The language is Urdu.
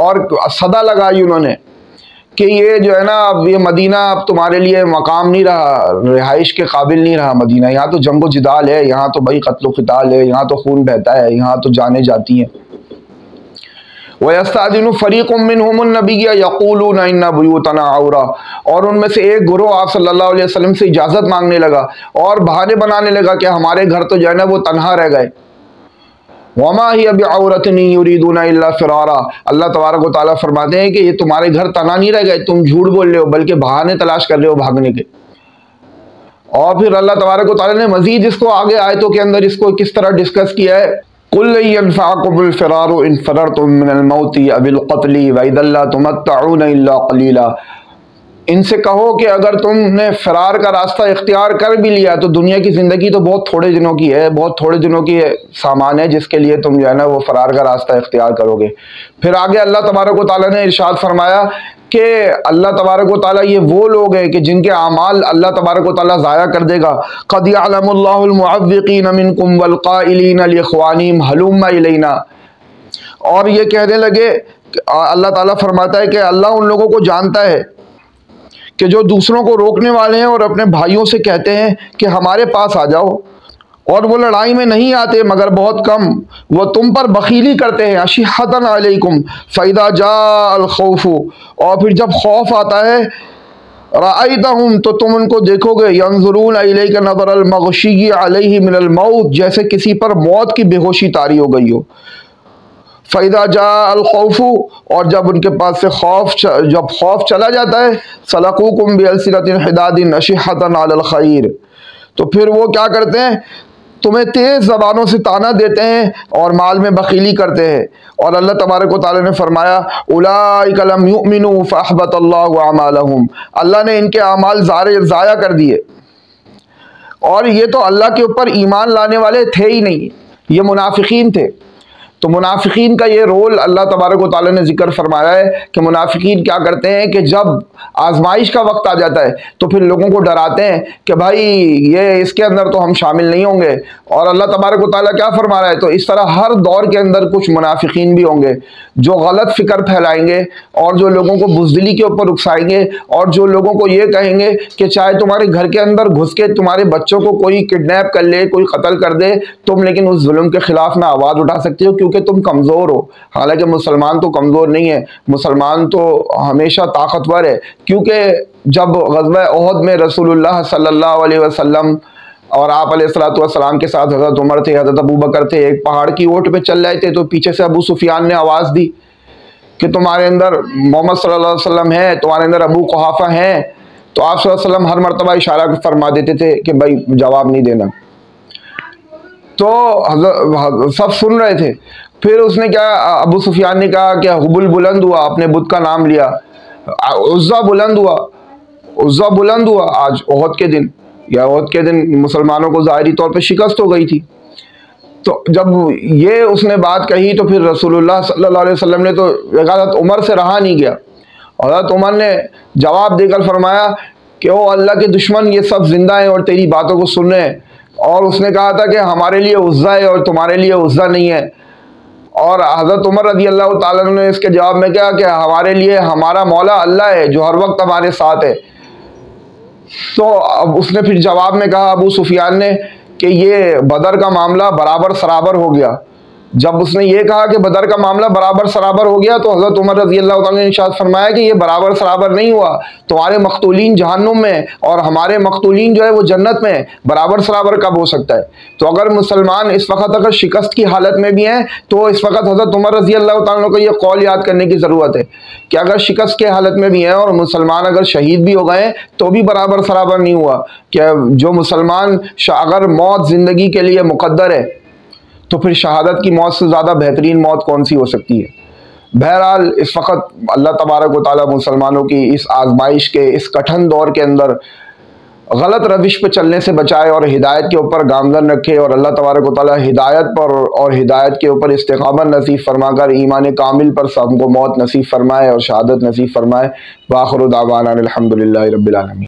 اور صدا لگائی انہوں نے کہ یہ جو ہے نا اب یہ مدینہ اب تمہارے لیے مقام نہیں رہا، رہائش کے قابل نہیں رہا مدینہ، یہاں تو جنگ و جدال ہے، یہاں تو بھائی قتل و قتال ہے، یہاں تو خون بہتا ہے، یہاں تو جانیں جاتی ہیں۔ وَيَسْتَأْذِنُ فَرِيقٌ مِّنْهُمُ النَّبِيَّ يَقُولُونَ إِنَّ بُيُوتَنَا عَوْرَةٌ، اور ان میں سے ایک گروہ آپ صلی اللہ علیہ وسلم سے اجازت مانگنے لگا اور بہانے بنانے لگا کہ ہمارے گھر تو جو ہے نا وہ تنہا رہ گئے۔ وَمَا هِيَ بِعَوْرَةٍ يُرِيدُونَ إِلَّا فِرَارًا، اللہ تبارک و تعالیٰ فرماتے ہیں کہ یہ تمہارے گھر تنہا نہیں رہ گئے، تم جھوٹ بول رہے ہو بلکہ بہانے تلاش کر رہے ہو بھاگنے کے۔ اور پھر اللہ تبارک و تعالیٰ نے مزید اس کو آگے آیتوں کے اندر اس کو کس طرح ڈسکس کیا ہے، قُلْ لَن يَنفَعَكُمُ الْفِرَارُ إِنْ فَرَرْتُم مِّنَ الْمَوْتِ أَوِ الْقَتْلِ وَإِذًا لَّا تُمَتَّعُونَ إِلَّا قَلِيلًا، ان سے کہو کہ اگر تم نے فرار کا راستہ اختیار کر بھی لیا تو دنیا کی زندگی تو بہت تھوڑے دنوں کی ہے، بہت تھوڑے دنوں کی سامان ہے جس کے لیے تم جو ہے نا وہ فرار کا راستہ اختیار کرو گے۔ پھر آگے اللہ تبارک و تعالیٰ نے ارشاد فرمایا کہ اللہ تبارک و تعالیٰ یہ وہ لوگ ہیں کہ جن کے اعمال اللہ تبارک و تعالیٰ ضائع کر دے گا۔ قَدْ يَعْلَمُ اللَّهُ الْمُعَوِّقِينَ مِنْكُمْ وَالْقَائِلِينَ لِإِخْوَانِهِمْ هَلُمَّ إِلَيْنَا، اور یہ کہنے لگے، اللہ تعالیٰ فرماتا ہے کہ اللہ ان لوگوں کو جانتا ہے کہ جو دوسروں کو روکنے والے ہیں اور اپنے بھائیوں سے کہتے ہیں کہ ہمارے پاس آ جاؤ، اور وہ لڑائی میں نہیں آتے مگر بہت کم، وہ تم پر بخیلی کرتے ہیں، اشحۃ علیکم فاذا جاء الخوف، اور پھر جب خوف آتا ہے، رأیتہم تو تم ان کو دیکھو گے، ینظرون الیک نظر المغشی علیہ من الموت، جیسے کسی پر موت کی بے ہوشی طاری ہو گئی ہو۔ فَإِذَا جَاءَ الْخَوْفُ، اور جب ان کے پاس سے جب خوف چلا جاتا ہے، سَلَقُوكُمْ بِأَلْسِنَةٍ حِدَادٍ أَشِحَّةً عَلَى الْخَيْرِ، تو پھر وہ کیا کرتے ہیں، تمہیں تیز زبانوں سے طعنہ دیتے ہیں اور مال میں بخیلی کرتے ہیں۔ اور اللہ تبارک و تعالیٰ نے فرمایا أُولَٰئِكَ لَمْ يُؤْمِنُوا فَأَحْبَطَ اللَّهُ أَعْمَالَهُمْ، اللہ نے ان کے اعمال ضائع کر دیے، اور یہ تو اللہ کے اوپر ایمان لانے والے تھے ہی نہیں، یہ منافقین تھے۔ تو منافقین کا یہ رول اللہ تبارک و تعالیٰ نے ذکر فرمایا ہے کہ منافقین کیا کرتے ہیں کہ جب آزمائش کا وقت آ جاتا ہے تو پھر لوگوں کو ڈراتے ہیں کہ بھائی یہ اس کے اندر تو ہم شامل نہیں ہوں گے، اور اللہ تبارک و تعالیٰ کیا فرما رہا ہے، تو اس طرح ہر دور کے اندر کچھ منافقین بھی ہوں گے جو غلط فکر پھیلائیں گے اور جو لوگوں کو بزدلی کے اوپر اکسائیں گے، اور جو لوگوں کو یہ کہیں گے کہ چاہے تمہارے گھر کے اندر گھس کے تمہارے بچوں کو کوئی کڈنیپ کر لے، کوئی قتل کر دے، تم لیکن اس ظلم کے خلاف نہ آواز اٹھا سکتے ہو کہ تم کمزور ہو۔ حالانکہ مسلمان تو کمزور نہیں ہے، مسلمان تو ہمیشہ طاقتور ہے، کیونکہ جب غزوہ احد میں رسول اللہ صلی اللہ علیہ وسلم اور آپ علیہ السلام کے ساتھ حضرت عمر تھے، حضرت ابو بکر تھے، ایک پہاڑ کی اوٹ پہ چل رہے تھے، تو پیچھے سے ابو سفیان نے آواز دی کہ تمہارے اندر محمد صلی اللہ علیہ وسلم ہے، تمہارے اندر ابو قحافہ ہیں، تو آپ صلی اللہ علیہ وسلم ہر مرتبہ اشارہ فرما دیتے تھے کہ بھائی جواب نہیں دینا، تو سب سن رہے تھے۔ پھر اس نے کیا، ابو سفیان نے کہا کہ حبل بلند ہوا، اپنے بت کا نام لیا، عزا بلند ہوا، عزا بلند ہوا آج احد کے دن، یا احد کے دن مسلمانوں کو ظاہری طور پہ شکست ہو گئی تھی۔ تو جب یہ اس نے بات کہی تو پھر رسول اللہ صلی اللہ علیہ وسلم نے تو حضرت عمر سے رہا نہیں گیا، حضرت عمر نے جواب دے کر فرمایا کہ او اللہ کے دشمن، یہ سب زندہ ہیں اور تیری باتوں کو سن رہے ہیں، اور اس نے کہا تھا کہ ہمارے لیے عزا ہے اور تمہارے لیے عزا نہیں ہے، اور حضرت عمر رضی اللہ تعالیٰ نے اس کے جواب میں کہا کہ ہمارے لیے ہمارا مولا اللہ ہے جو ہر وقت ہمارے ساتھ ہے۔ تو اب اس نے پھر جواب میں کہا ابو سفیان نے کہ یہ بدر کا معاملہ برابر سرابر ہو گیا۔ جب اس نے یہ کہا کہ بدر کا معاملہ برابر سرابر ہو گیا تو حضرت عمر رضی اللہ تعالیٰ نے ارشاد فرمایا کہ یہ برابر سرابر نہیں ہوا، تمہارے مقتولین جہنم میں اور ہمارے مقتولین جو ہے وہ جنت میں، برابر سرابر کب ہو سکتا ہے؟ تو اگر مسلمان اس وقت اگر شکست کی حالت میں بھی ہیں تو اس وقت حضرت عمر رضی اللہ تعالیٰ کو یہ قول یاد کرنے کی ضرورت ہے کہ اگر شکست کے حالت میں بھی ہیں اور مسلمان اگر شہید بھی ہو گئے تو بھی برابر سرابر نہیں ہوا، کہ جو مسلمان اگر موت زندگی کے لیے مقدر ہے تو پھر شہادت کی موت سے زیادہ بہترین موت کون سی ہو سکتی ہے؟ بہرحال اس وقت اللہ تبارک و تعالیٰ مسلمانوں کی اس آزمائش کے اس کٹھن دور کے اندر غلط روش پہ چلنے سے بچائے اور ہدایت کے اوپر گامزن رکھے، اور اللہ تبارک و تعالیٰ ہدایت پر اور ہدایت کے اوپر استقامت نصیب فرما کر ایمان کامل پر سب کو موت نصیب فرمائے اور شہادت نصیب فرمائے۔ وآخر دعوانا الحمدللہ رب العالمین۔